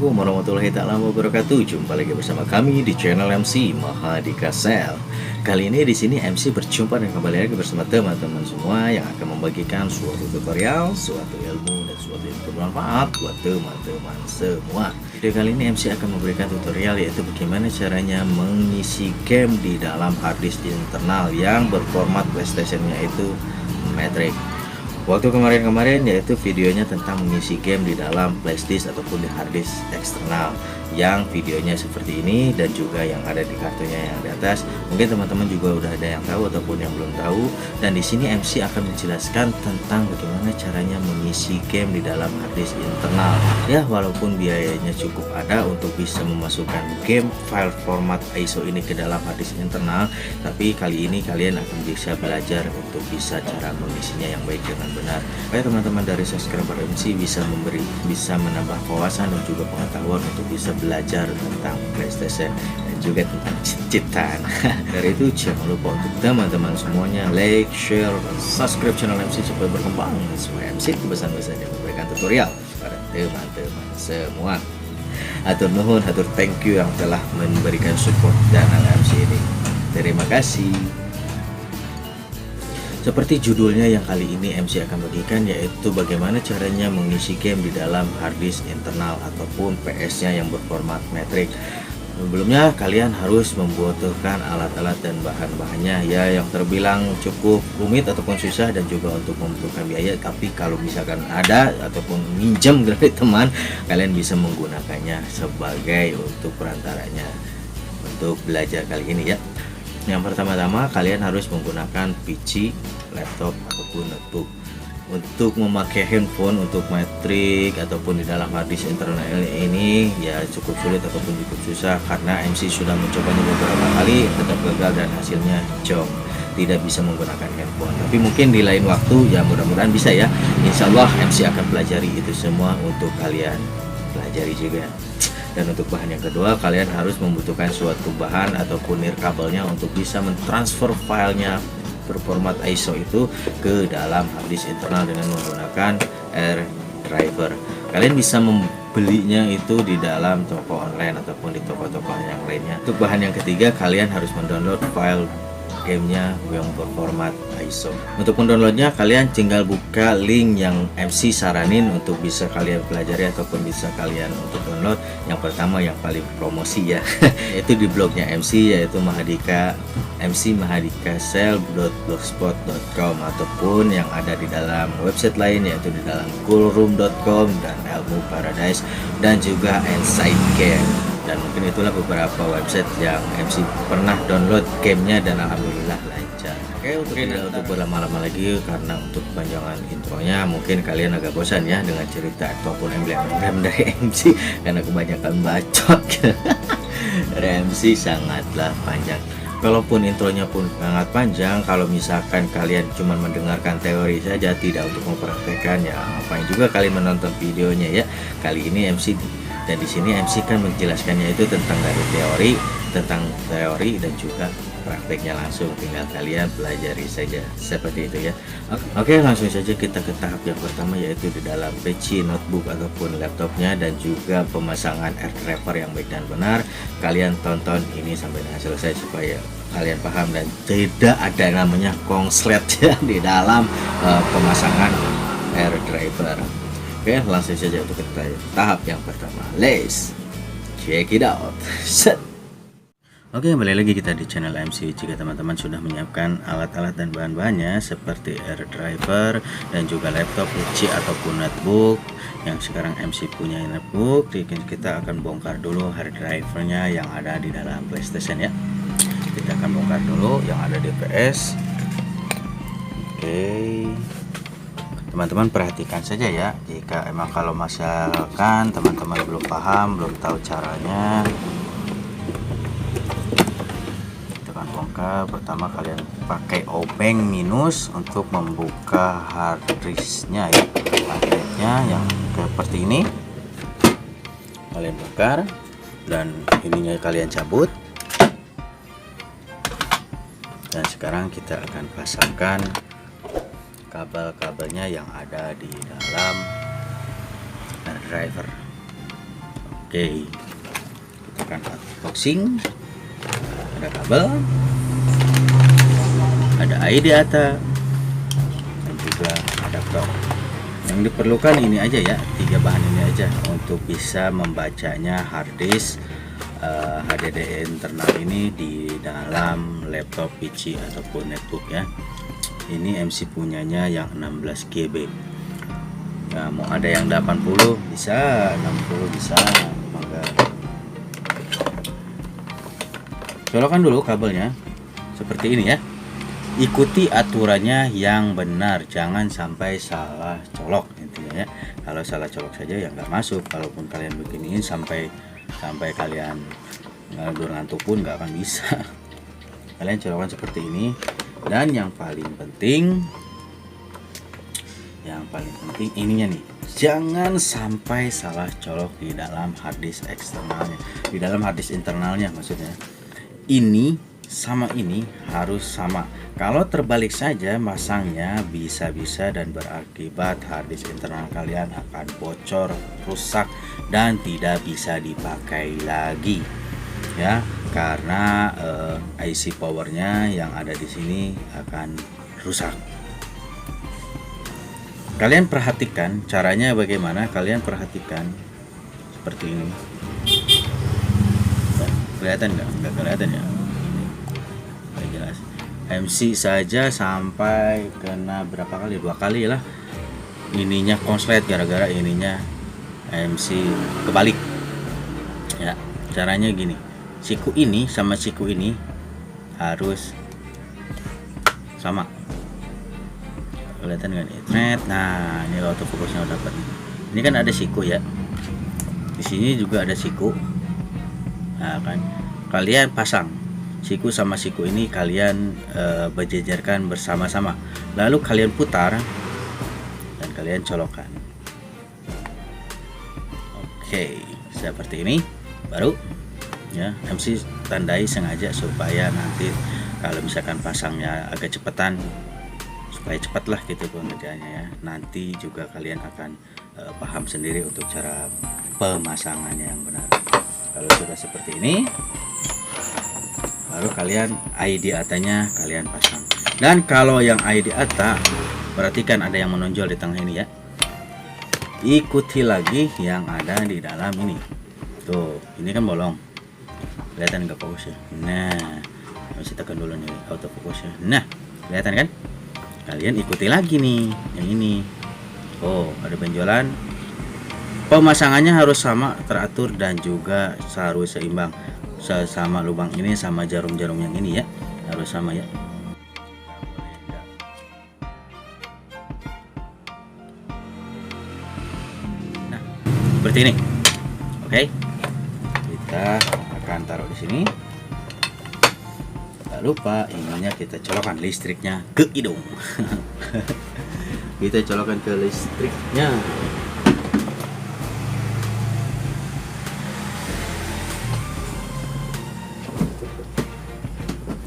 Assalamualaikum warahmatullahi wabarakatuh. Jumpa lagi bersama kami di channel MC Mahadika Sel. Kali ini di sini MC berjumpa dan kembali lagi bersama teman-teman semua yang akan membagikan suatu tutorial, suatu ilmu dan suatu yang bermanfaat buat teman-teman semua. Video kali ini MC akan memberikan tutorial yaitu bagaimana caranya mengisi game di dalam harddisk internal yang berformat PlayStation-nya itu Matrix. Waktu kemarin yaitu videonya tentang mengisi game di dalam flashdisk ataupun di harddisk eksternal yang videonya seperti ini dan juga yang ada di kartunya yang di atas. Mungkin teman-teman juga udah ada yang tahu ataupun yang belum tahu, dan di sini MC akan menjelaskan tentang bagaimana caranya mengisi game di dalam harddisk internal. Ya, walaupun biayanya cukup ada untuk bisa memasukkan game file format ISO ini ke dalam harddisk internal, tapi kali ini kalian akan bisa belajar untuk bisa cara mengisinya yang baik dengan benar. Supaya teman-teman dari subscriber MC bisa menambah wawasan dan juga pengetahuan untuk bisa belajar tentang PlayStation dan juga tentang ciptaan. Dari itu jangan lupa untuk teman-teman semuanya like, share, dan subscribe channel MC supaya berkembang, supaya MC kebesaran-besaran yang memberikan tutorial pada teman-teman semua. Atur nuhun, atur thank you yang telah memberikan support channel MC ini. Terima kasih. Seperti judulnya yang kali ini MC akan bagikan, yaitu bagaimana caranya mengisi game di dalam harddisk internal ataupun PS-nya yang berformat Matrix. Sebelumnya kalian harus membutuhkan alat-alat dan bahan-bahannya ya, yang terbilang cukup rumit ataupun susah dan juga untuk membutuhkan biaya. Tapi kalau misalkan ada ataupun minjem dari teman, kalian bisa menggunakannya sebagai untuk perantaranya untuk belajar kali ini ya. Yang pertama-tama kalian harus menggunakan PC, laptop ataupun notebook. Untuk memakai handphone untuk Matrix ataupun di dalam harddisk internal ini ya cukup sulit ataupun cukup susah, karena MC sudah mencobanya beberapa kali tetap gagal dan hasilnya jong, tidak bisa menggunakan handphone. Tapi mungkin di lain waktu ya mudah-mudahan bisa ya. Insya Allah MC akan pelajari itu semua untuk kalian pelajari juga. Dan untuk bahan yang kedua, kalian harus membutuhkan suatu bahan ataupun nirkabelnya untuk bisa mentransfer filenya berformat ISO itu ke dalam harddisk internal dengan menggunakan AirDriver. Kalian bisa membelinya itu di dalam toko online ataupun di toko-toko yang lainnya. Untuk bahan yang ketiga, kalian harus mendownload file gamenya yang berformat ISO. Untuk mendownloadnya kalian tinggal buka link yang MC saranin untuk bisa kalian pelajari ataupun bisa kalian untuk download. Yang pertama yang paling promosi ya itu di blognya MC, yaitu mcmadikasel.blogspot.com, ataupun yang ada di dalam website lain yaitu di dalam coolroom.com dan Ilmu Paradise dan juga Inside Game. Dan mungkin itulah beberapa website yang MC pernah download gamenya dan alhamdulillah lancar. Oke, untuk berlama-lama lagi karena untuk kepanjangan intronya mungkin kalian agak bosan ya dengan cerita ataupun emblem dari MC karena kebanyakan bacot. Dari MC sangatlah panjang. Kalaupun intronya pun sangat panjang, kalau misalkan kalian cuma mendengarkan teori saja tidak untuk mempraktekkan, ya ngapain juga kalian menonton videonya ya. Kali ini MC dan di sini MC kan menjelaskannya itu tentang dari teori dan juga prakteknya langsung, tinggal kalian pelajari saja seperti itu ya. Oke, langsung saja kita ke tahap yang pertama, yaitu di dalam PC, notebook ataupun laptopnya dan juga pemasangan AirDriver yang baik dan benar. Kalian tonton ini sampai dengan selesai supaya kalian paham dan tidak ada namanya konslet ya di dalam pemasangan AirDriver. Oke, langsung saja untuk kita tahap yang pertama. Let's check it out. Set. Oke, kembali lagi kita di channel MC. Jika teman-teman sudah menyiapkan alat-alat dan bahan-bahannya seperti AirDriver dan juga laptop, PC ataupun notebook, yang sekarang MC punya notebook, kita akan bongkar dulu AirDrivernya yang ada di dalam PlayStation ya. Kita akan bongkar dulu yang ada di PS. Oke, teman-teman perhatikan saja ya, jika emang kalau misalkan teman-teman belum paham, belum tahu caranya, tekan bongkar. Pertama kalian pakai obeng minus untuk membuka harddisknya ya, harddisknya yang seperti ini kalian bongkar dan ininya kalian cabut. Dan sekarang kita akan pasangkan kabel-kabelnya yang ada di dalam driver. Oke, kita akan unboxing. Ada kabel, ada ID ATA, dan juga adaptor. Yang diperlukan ini aja ya, 3 bahan ini aja untuk bisa membacanya harddisk HDD internal ini di dalam laptop, PC ataupun netbook ya. Ini MC punyanya yang 16 GB. Nah, mau ada yang 80 bisa, 60 bisa. Maka colokan dulu kabelnya seperti ini ya. Ikuti aturannya yang benar, jangan sampai salah colok intinya ya. Kalau salah colok saja ya nggak masuk. Kalaupun kalian beginiin sampai kalian ngantuk pun nggak akan bisa. Kalian colokkan seperti ini. Dan yang paling penting ininya nih, jangan sampai salah colok di dalam harddisk eksternalnya, di dalam harddisk internalnya maksudnya. Ini sama ini harus sama. Kalau terbalik saja masangnya, bisa-bisa dan berakibat harddisk internal kalian akan bocor, rusak, dan tidak bisa dipakai lagi ya, karena IC powernya yang ada di sini akan rusak. Kalian perhatikan caranya bagaimana. Kalian perhatikan seperti ini. Kelihatan nggak? Nggak kelihatan ya. Nggak jelas. MC saja sampai kena berapa kali? 2 kali lah. Ininya konslet gara-gara ininya MC kebalik. Ya, caranya gini. Siku ini sama siku ini harus sama. Kelihatan nggak nih? Nah, ini autofocusnya udah dapat. Ini kan ada siku ya. Di sini juga ada siku. Nah, kan kalian pasang siku sama siku ini, kalian berjejerkan bersama-sama. Lalu kalian putar dan kalian colokkan. Oke, seperti ini. Baru ya, MC tandai sengaja supaya nanti kalau misalkan pasangnya agak cepetan, supaya cepat lah gitu pengerjaannya ya. Nanti juga kalian akan paham sendiri untuk cara pemasangannya yang benar. Kalau sudah seperti ini, baru kalian ID ATA-nya kalian pasang. Dan kalau yang ID ATA, perhatikan ada yang menonjol di tengah ini ya. Ikuti lagi yang ada di dalam ini. Tuh, ini kan bolong. Kelihatan nggak fokusnya? Nah, masih tekan dulu nih autofocusnya. Nah, kelihatan kan? Kalian ikuti lagi nih yang ini. Oh, ada benjolan. Pemasangannya harus sama, teratur, dan juga harus seimbang. Sama lubang ini sama jarum-jarum yang ini ya, harus sama ya. Nah, seperti ini. Oke. Kita akan taruh di sini. Tak lupa ininya kita colokkan listriknya ke hidung. Kita colokkan ke listriknya.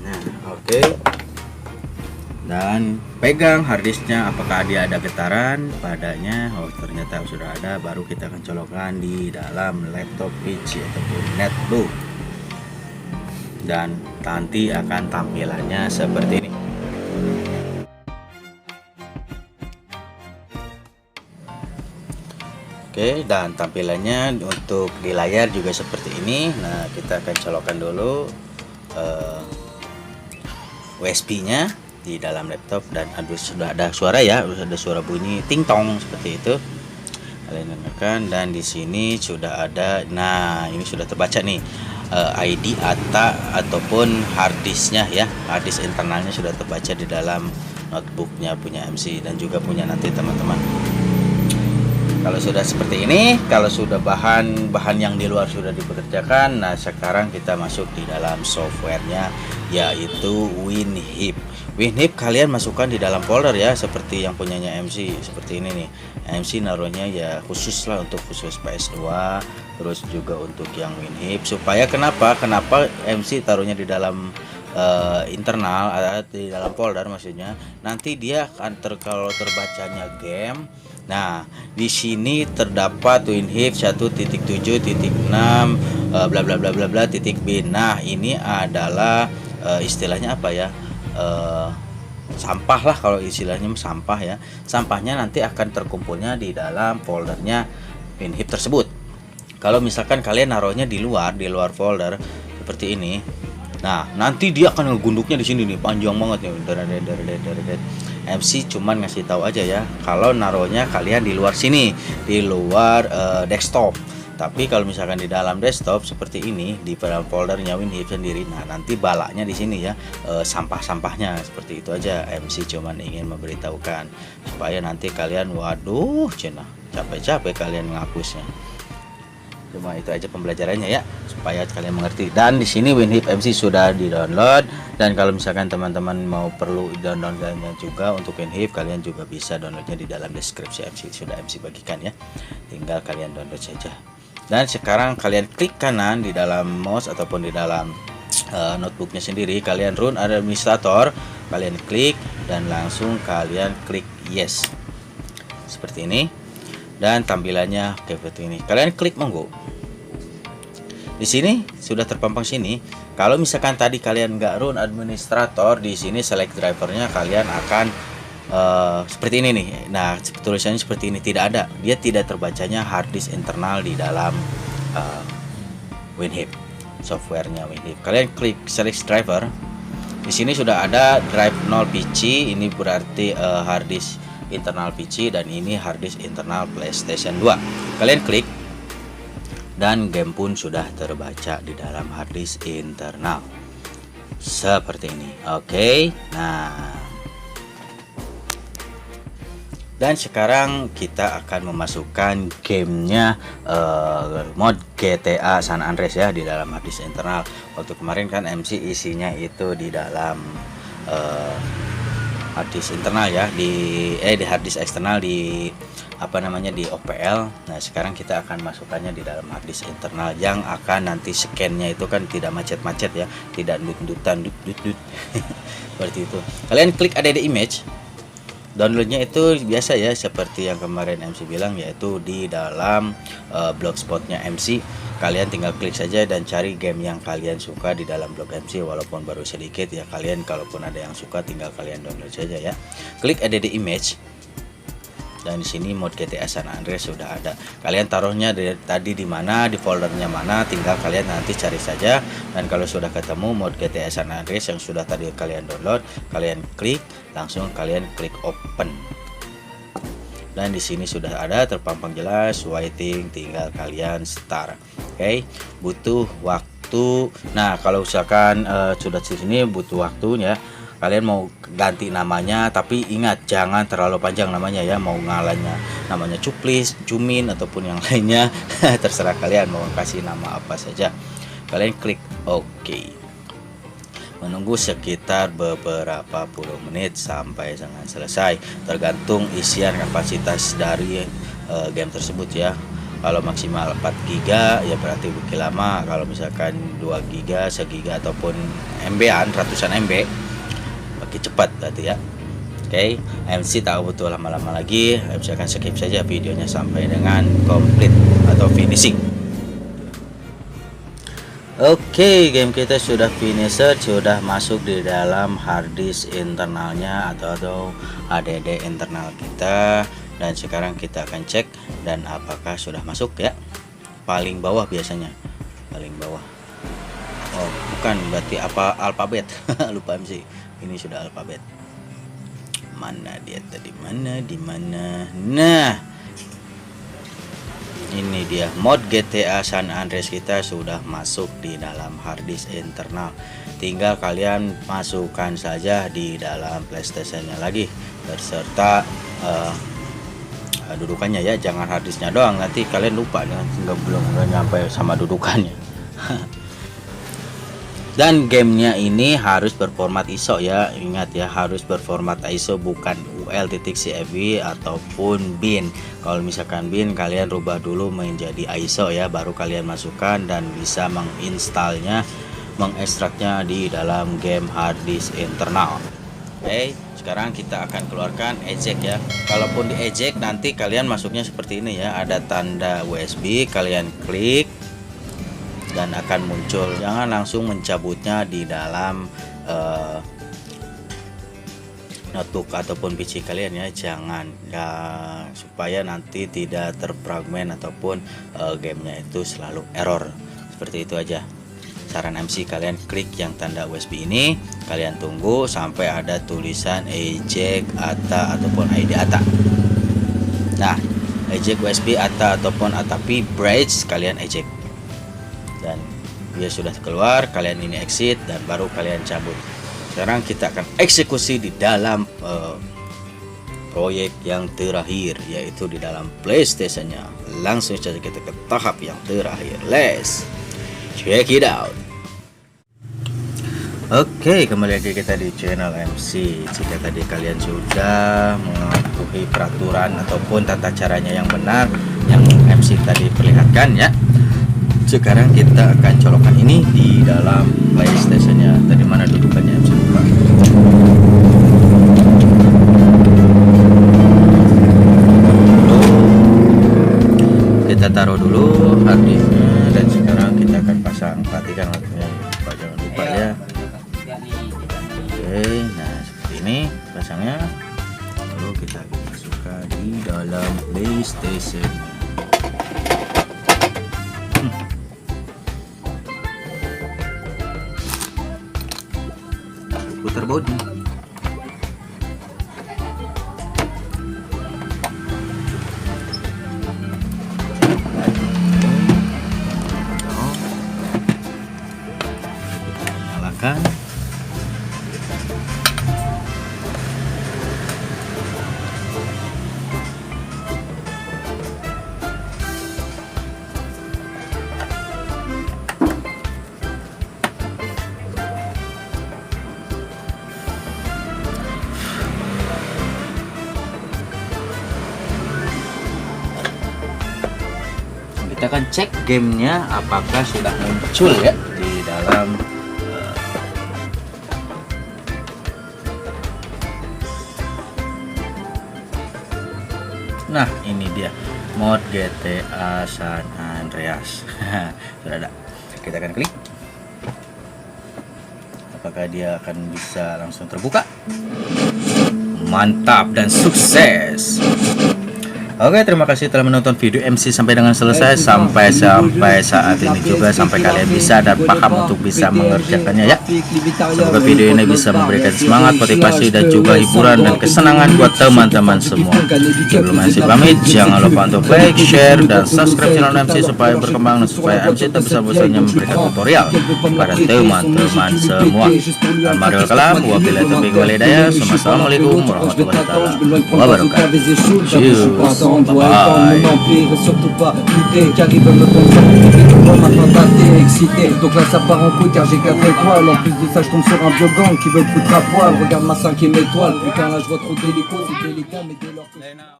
Nah, oke. Dan pegang harddisknya, apakah dia ada getaran padanya. Oh, ternyata sudah ada. Baru kita akan colokkan di dalam laptop, PC ataupun netbook. Dan nanti akan tampilannya seperti ini. Oke, dan tampilannya untuk di layar juga seperti ini. Nah, kita akan colokkan dulu USB-nya di dalam laptop, dan sudah ada suara ya, sudah suara bunyi ting tong seperti itu. Kalian dengarkan, dan di sini sudah ada. Nah, ini sudah terbaca nih. ID ATA ataupun harddisknya ya, harddisk internalnya sudah terbaca di dalam notebooknya punya MC dan juga punya nanti teman-teman. Kalau sudah seperti ini, kalau sudah bahan yang di luar sudah dipekerjakan, nah sekarang kita masuk di dalam softwarenya, yaitu WinHip. WinHip kalian masukkan di dalam folder ya, seperti yang punyanya MC seperti ini nih. MC naruhnya ya khusus lah, untuk khusus PS2, terus juga untuk yang WinHip. Supaya kenapa MC taruhnya di dalam internal, di dalam folder maksudnya. Nanti dia akan kalau terbacanya game, Nah, di sini terdapat WinHip 1.7.6 bla bla bla bla bla titik bin. Nah, ini adalah istilahnya apa ya? Sampah lah, kalau istilahnya sampah ya. Sampahnya nanti akan terkumpulnya di dalam foldernya WinHip tersebut. Kalau misalkan kalian naruhnya di luar folder seperti ini, nah nanti dia akan ngegunduknya di sini nih, panjang banget nih. MC cuman ngasih tahu aja ya, kalau naruhnya kalian di luar sini, di luar desktop. Tapi kalau misalkan di dalam desktop seperti ini, di dalam foldernya WinHip sendiri, nah nanti balaknya di sini ya, sampah-sampahnya seperti itu aja. MC cuman ingin memberitahukan supaya nanti kalian, waduh cenah, capek-capek kalian ngapusnya. Cuma itu aja pembelajarannya ya, supaya kalian mengerti. Dan di sini WinHip MC sudah di-download, dan kalau misalkan teman-teman mau perlu downloadnya juga untuk WinHip, kalian juga bisa downloadnya di dalam deskripsi. MC sudah MC bagikan ya, tinggal kalian download saja. Dan sekarang kalian klik kanan di dalam mouse ataupun di dalam notebooknya sendiri, kalian run administrator, kalian klik dan langsung kalian klik yes seperti ini, dan tampilannya seperti ini. Kalian klik monggo. Di sini sudah terpampang sini. Kalau misalkan tadi kalian nggak run administrator, di sini select drivernya kalian akan seperti ini nih. Nah, tulisannya seperti ini, tidak ada. Dia tidak terbacanya hard disk internal di dalam WinHip, softwarenya WinHip. Kalian klik select driver. Di sini sudah ada drive 0 PC, ini berarti hard disk internal PC, dan ini hard disk internal PlayStation 2. Kalian klik dan game pun sudah terbaca di dalam hard disk internal seperti ini. Oke. Nah, dan sekarang kita akan memasukkan gamenya mod GTA San Andreas ya di dalam hard disk internal. Waktu kemarin kan MC isinya itu di dalam hard disk internal ya, di hard disk eksternal, di apa namanya, di OPL. Nah, sekarang kita akan masukkannya di dalam hard disk internal yang akan nanti scan-nya itu kan tidak macet-macet ya, tidak dut-dutan seperti itu. Kalian klik add image. Downloadnya itu biasa ya, seperti yang kemarin MC bilang, yaitu di dalam blogspotnya MC. Kalian tinggal klik saja dan cari game yang kalian suka di dalam blog MC, walaupun baru sedikit ya. Kalian kalaupun ada yang suka, tinggal kalian download saja ya. Klik add image. Dan di sini mod GTA San Andreas sudah ada. Kalian taruhnya tadi di mana, di foldernya mana, tinggal kalian nanti cari saja. Dan kalau sudah ketemu mod GTA San Andreas yang sudah tadi kalian download, kalian klik, langsung kalian klik open. Dan di sini sudah ada terpampang jelas waiting, tinggal kalian start. Oke, butuh waktu. Nah, kalau misalkan sudah di sini butuh waktunya, kalian mau ganti namanya, tapi ingat jangan terlalu panjang namanya ya. Mau ngalanya namanya Cuplis, Cumin, ataupun yang lainnya terserah kalian mau kasih nama apa saja. Kalian klik OK. Menunggu sekitar beberapa puluh menit sampai dengan selesai, tergantung isian kapasitas dari game tersebut ya. Kalau maksimal 4 GB ya berarti bukti lama. Kalau misalkan 2 GB, 1 GB ataupun MB-an, ratusan MB, makin cepat berarti ya. Oke, MC tak butuh lama-lama lagi. MC akan skip saja videonya sampai dengan complete atau finishing. Oke, game kita sudah finished, sudah masuk di dalam hard disk internalnya atau HDD internal kita. Dan sekarang kita akan cek dan apakah sudah masuk ya. Paling bawah biasanya, paling bawah. Oh, bukan, berarti apa, alfabet. Lupa MC. Ini sudah alfabet. Mana dia tadi? Mana, di mana? Nah, ini dia mod GTA San Andreas kita sudah masuk di dalam hard disk internal. Tinggal kalian masukkan saja di dalam PlayStation-nya lagi berserta dudukannya ya, jangan hard disknya doang, nanti kalian lupa belum nyampe sama dudukannya. Dan gamenya ini harus berformat ISO ya, ingat ya, harus berformat ISO, bukan UL.CFB ataupun bin. Kalau misalkan bin, kalian rubah dulu menjadi ISO ya, baru kalian masukkan dan bisa menginstalnya, mengekstraknya di dalam game hard disk internal. Oke, sekarang kita akan keluarkan eject ya. Kalaupun di eject nanti kalian masuknya seperti ini ya, ada tanda USB, kalian klik dan akan muncul. Jangan langsung mencabutnya di dalam notebook ataupun PC kalian ya, jangan ya, supaya nanti tidak terfragmen ataupun gamenya itu selalu error. Seperti itu aja saran MC, kalian klik yang tanda USB ini, kalian tunggu sampai ada tulisan eject ATA ataupun ID ATA. Nah, eject USB ATA ataupun ATA P bridge kalian eject, dan dia sudah keluar, kalian ini exit dan baru kalian cabut. Sekarang kita akan eksekusi di dalam proyek yang terakhir, yaitu di dalam PlayStation-nya. Langsung saja kita ke tahap yang terakhir. Let's check it out. Oke, kembali lagi kita di channel MC. Jika tadi kalian sudah mematuhi peraturan ataupun tata caranya yang benar yang MC tadi perlihatkan ya, sekarang kita akan colokkan ini di dalam PlayStation-nya. Tadi mana dudukannya MC lupa. Kita taruh dulu harddisknya dan sekarang kita akan pasang. Perhatikan waktunya, jangan lupa ya. Oke, nah seperti ini pasangnya. Lalu kita akan masukkan di dalam PlayStation. Putar bodi. Nyalakan. Kita akan cek gamenya apakah sudah muncul ya di dalam nah ini dia mod GTA San Andreas. Sudah ada, kita akan klik apakah dia akan bisa langsung terbuka. Mantap dan sukses. Oke, terima kasih telah menonton video MC sampai dengan selesai, sampai saat ini juga, sampai kalian bisa dan paham untuk bisa mengerjakannya ya. Semoga video ini bisa memberikan semangat, motivasi dan juga hiburan dan kesenangan buat teman-teman semua. Sebelum MC pamit, jangan lupa untuk like, share dan subscribe channel MC supaya berkembang dan supaya MC tak bisa bosannya memberikan tutorial pada teman-teman semua. Dan mari kalam, wabillahi taufiq wal hidayah. Assalamualaikum warahmatullahi wabarakatuh. Cheers. On doit être mon empire et surtout pas lutter car ils veulent me concentrer. Moi maintenant t'es excité, donc là ça part en couille car j'ai 4 étoiles. En plus de ça je tombe sur un vieux gang qui veut me foutre à poil. Regarde ma 5e étoile, putain là je vois trop d'hélicos.